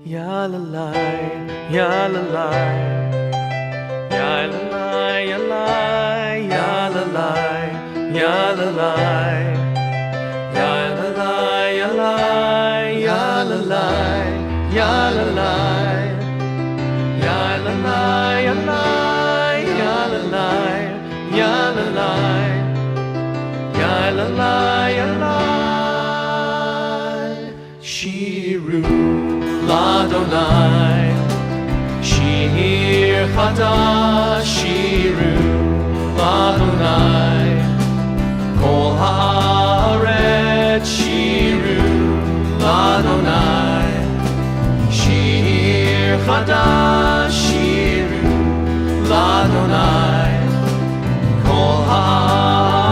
Ya la la, ya la la, ya la la, ya la, ya la la, ya la la, ya la la, ya la, ya la la, ya la la, ya la la, ya la, ya la la, ya la la, ya la la, ya la. Shiru Ladonai, Shir Chadash, Shiru Ladonai, Kol Haaretz, Shiru Ladonai, Shir Chadash, Shiru Ladonai, Kol Haaretz,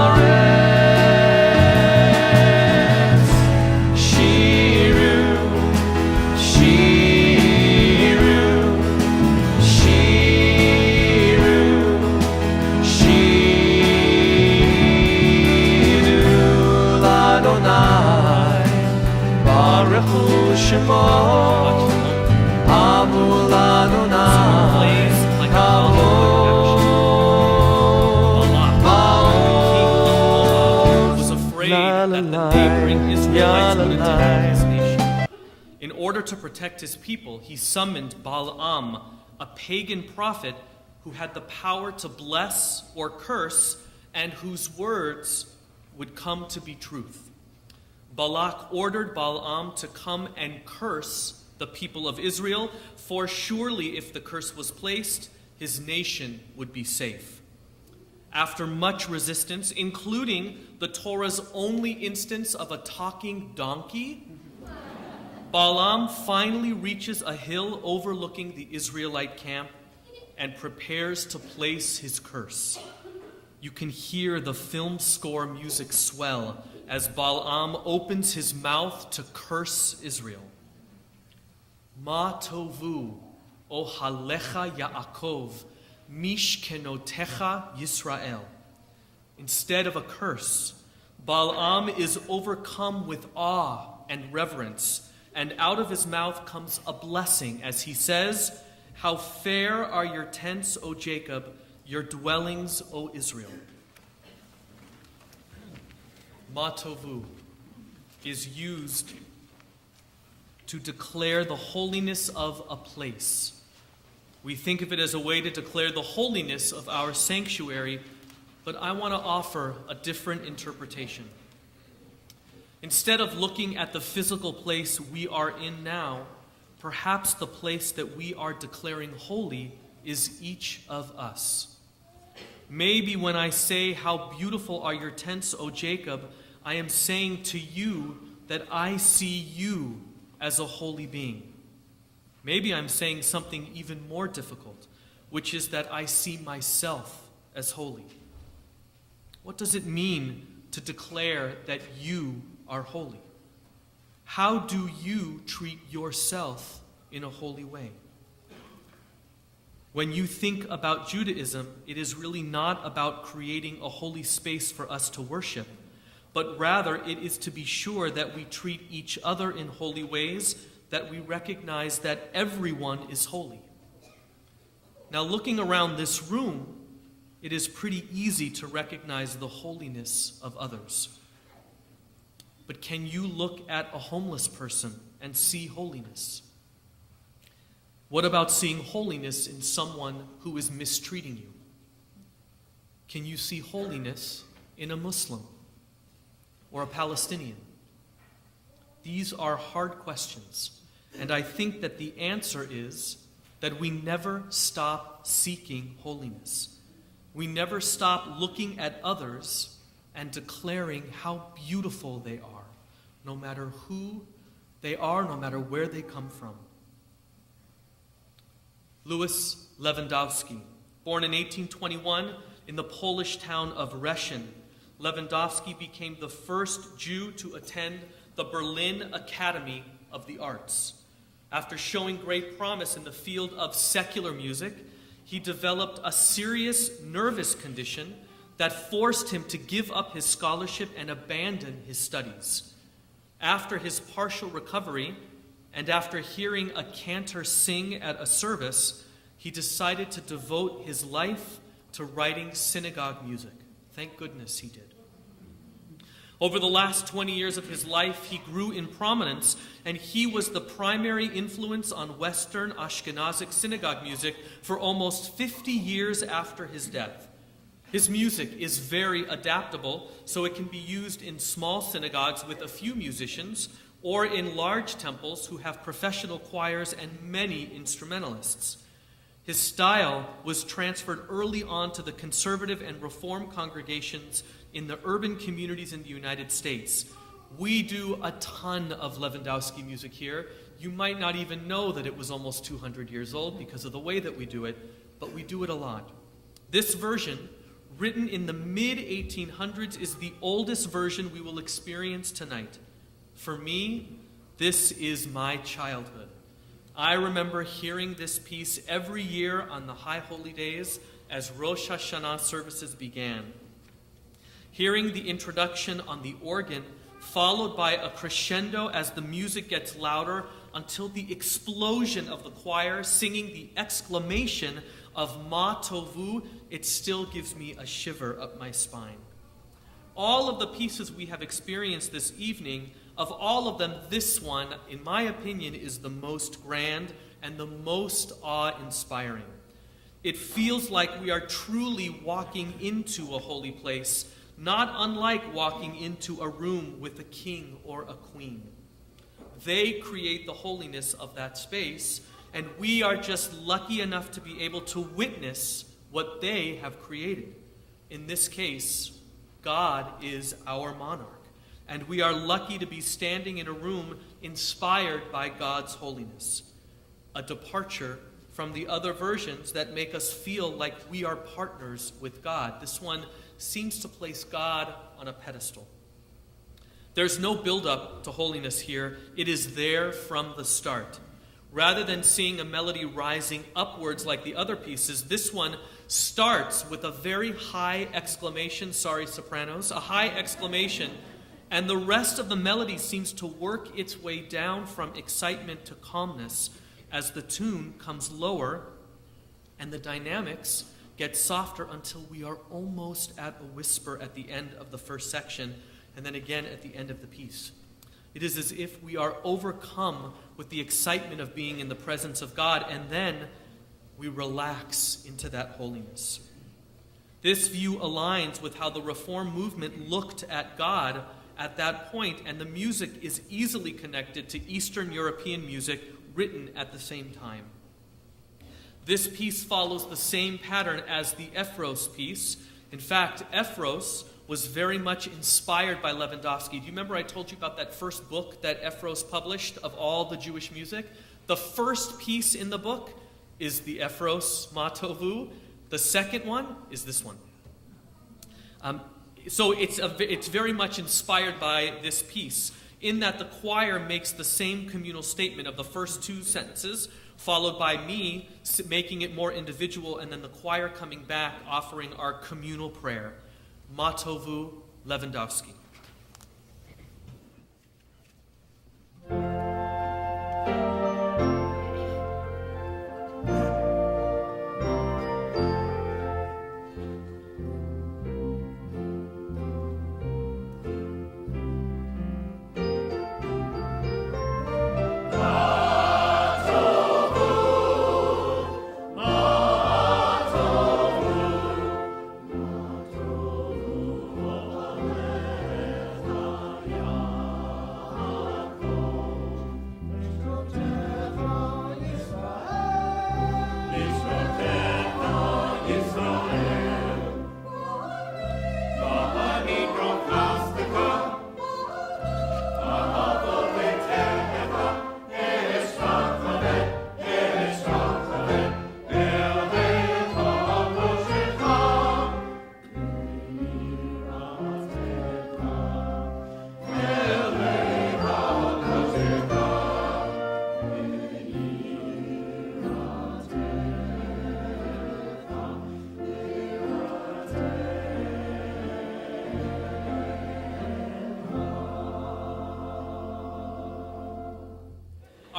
Shiru. Shemot, Amul Adonai, was afraid that the neighboring Israelites would attack his nation. In order to protect his people, he summoned Balaam, a pagan prophet who had the power to bless or curse and whose words would come to be truth. Balak ordered Balaam to come and curse the people of Israel, for surely if the curse was placed, his nation would be safe. After much resistance, including the Torah's only instance of a talking donkey, Balaam finally reaches a hill overlooking the Israelite camp and prepares to place his curse. You can hear the film score music swell as Balaam opens his mouth to curse Israel. Ma tovu ohalecha Yaakov, mishkenotecha Yisrael. Instead of a curse, Balaam is overcome with awe and reverence, and out of his mouth comes a blessing as he says, "How fair are your tents, O Jacob, your dwellings, O Israel." Ma tovu is used to declare the holiness of a place. We think of it as a way to declare the holiness of our sanctuary, but I want to offer a different interpretation. Instead of looking at the physical place we are in now, perhaps the place that we are declaring holy is each of us. Maybe when I say, "How beautiful are your tents, O Jacob," I am saying to you that I see you as a holy being. Maybe I'm saying something even more difficult, which is that I see myself as holy. What does it mean to declare that you are holy? How do you treat yourself in a holy way? When you think about Judaism, it is really not about creating a holy space for us to worship, but rather it is to be sure that we treat each other in holy ways, that we recognize that everyone is holy. Now, looking around this room, it is pretty easy to recognize the holiness of others. But can you look at a homeless person and see holiness? What about seeing holiness in someone who is mistreating you? Can you see holiness in a Muslim or a Palestinian? These are hard questions, and I think that the answer is that we never stop seeking holiness. We never stop looking at others and declaring how beautiful they are, no matter who they are, no matter where they come from. Louis Lewandowski, born in 1821 in the Polish town of Reszyn, Lewandowski became the first Jew to attend the Berlin Academy of the Arts. After showing great promise in the field of secular music, he developed a serious nervous condition that forced him to give up his scholarship and abandon his studies. After his partial recovery, and after hearing a cantor sing at a service, he decided to devote his life to writing synagogue music. Thank goodness he did. Over the last 20 years of his life, he grew in prominence, and he was the primary influence on Western Ashkenazic synagogue music for almost 50 years after his death. His music is very adaptable, so it can be used in small synagogues with a few musicians, or in large temples who have professional choirs and many instrumentalists. His style was transferred early on to the conservative and reform congregations in the urban communities in the United States. We do a ton of Lewandowski music here. You might not even know that it was almost 200 years old because of the way that we do it, but we do it a lot. This version, written in the mid-1800s, is the oldest version we will experience tonight. For me, this is my childhood. I remember hearing this piece every year on the High Holy Days as Rosh Hashanah services began. Hearing the introduction on the organ, followed by a crescendo as the music gets louder until the explosion of the choir singing the exclamation of Ma Tovu, it still gives me a shiver up my spine. All of the pieces we have experienced this evening, of all of them, this one, in my opinion, is the most grand and the most awe-inspiring. It feels like we are truly walking into a holy place, not unlike walking into a room with a king or a queen. They create the holiness of that space, and we are just lucky enough to be able to witness what they have created. In this case, God is our monarch, and we are lucky to be standing in a room inspired by God's holiness. A departure from the other versions that make us feel like we are partners with God. This one seems to place God on a pedestal. There's no build-up to holiness here. It is there from the start. Rather than seeing a melody rising upwards like the other pieces, this one starts with a very high exclamation, sorry sopranos, a high exclamation, and the rest of the melody seems to work its way down from excitement to calmness as the tune comes lower and the dynamics get softer until we are almost at a whisper at the end of the first section and then again at the end of the piece. It is as if we are overcome with the excitement of being in the presence of God, and then we relax into that holiness. This view aligns with how the Reform movement looked at God at that point, and the music is easily connected to Eastern European music written at the same time. This piece follows the same pattern as the Ephros piece. In fact, Ephros was very much inspired by Lewandowski. Do you remember I told you about that first book that Ephros published of all the Jewish music? The first piece in the book is the Ephros Ma Tovu. The second one is this one. So it's very much inspired by this piece, in that the choir makes the same communal statement of the first two sentences, followed by me making it more individual, and then the choir coming back offering our communal prayer. Ma Tovu, Lewandowski. Amen.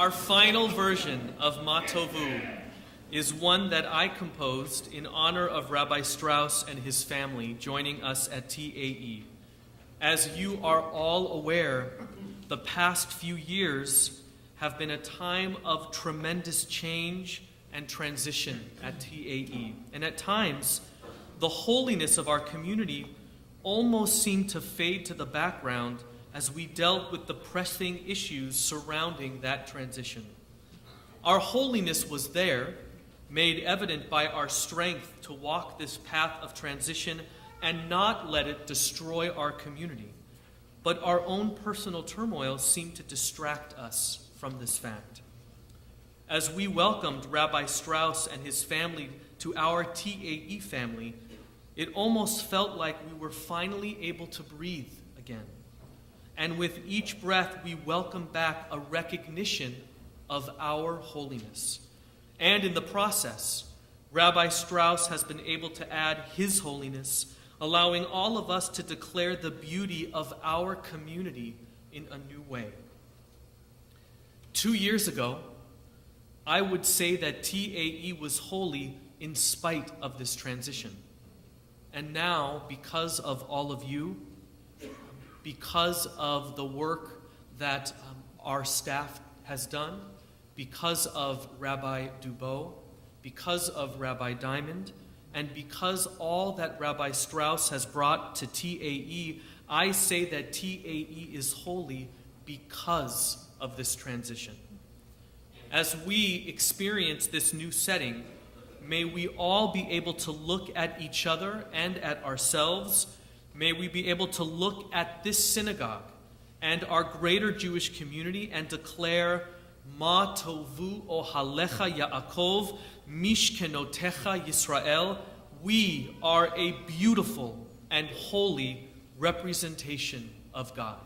Our final version of Ma Tovu is one that I composed in honor of Rabbi Strauss and his family joining us at TAE. As you are all aware, the past few years have been a time of tremendous change and transition at TAE. And at times, the holiness of our community almost seemed to fade to the background as we dealt with the pressing issues surrounding that transition. Our holiness was there, made evident by our strength to walk this path of transition and not let it destroy our community. But our own personal turmoil seemed to distract us from this fact. As we welcomed Rabbi Strauss and his family to our TAE family, it almost felt like we were finally able to breathe again. And with each breath, we welcome back a recognition of our holiness. And in the process, Rabbi Strauss has been able to add his holiness, allowing all of us to declare the beauty of our community in a new way. 2 years ago, I would say that TAE was holy in spite of this transition. And now, because of all of you, because of the work that our staff has done, because of Rabbi Dubois, because of Rabbi Diamond, and because all that Rabbi Strauss has brought to TAE, I say that TAE is holy because of this transition. As we experience this new setting, may we all be able to look at each other and at ourselves. May we be able to look at this synagogue and our greater Jewish community and declare, Ma tovu ohalecha Yaakov, mishkenotecha Yisrael. We are a beautiful and holy representation of God.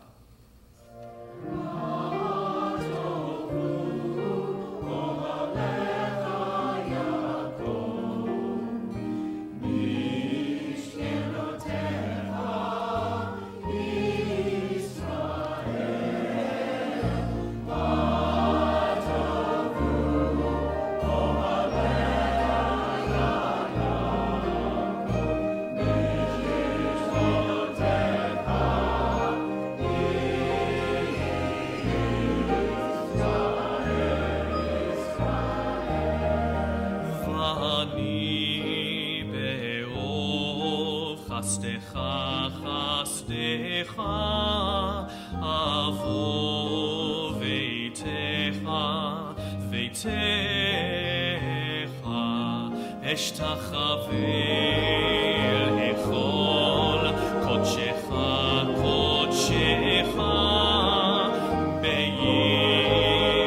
חסדך אבוא ביתך אשתחווה לכל קודשך ביראתך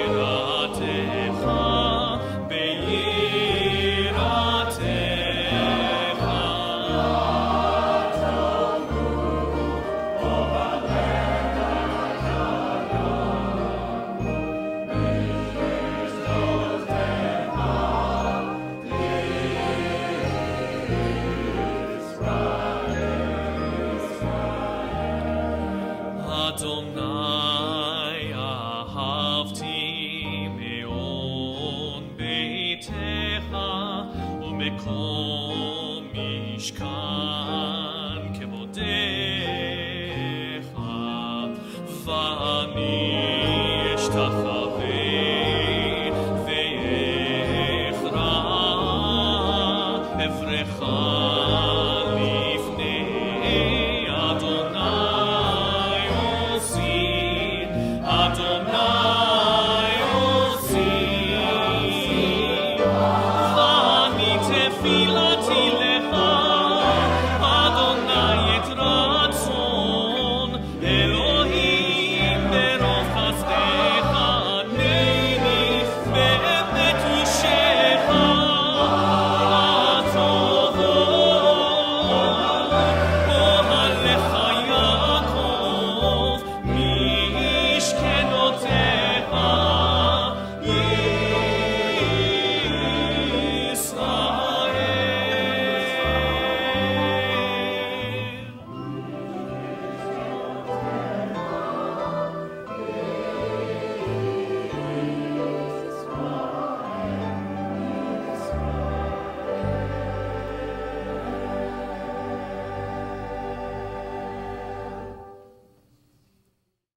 Come, Mishkan.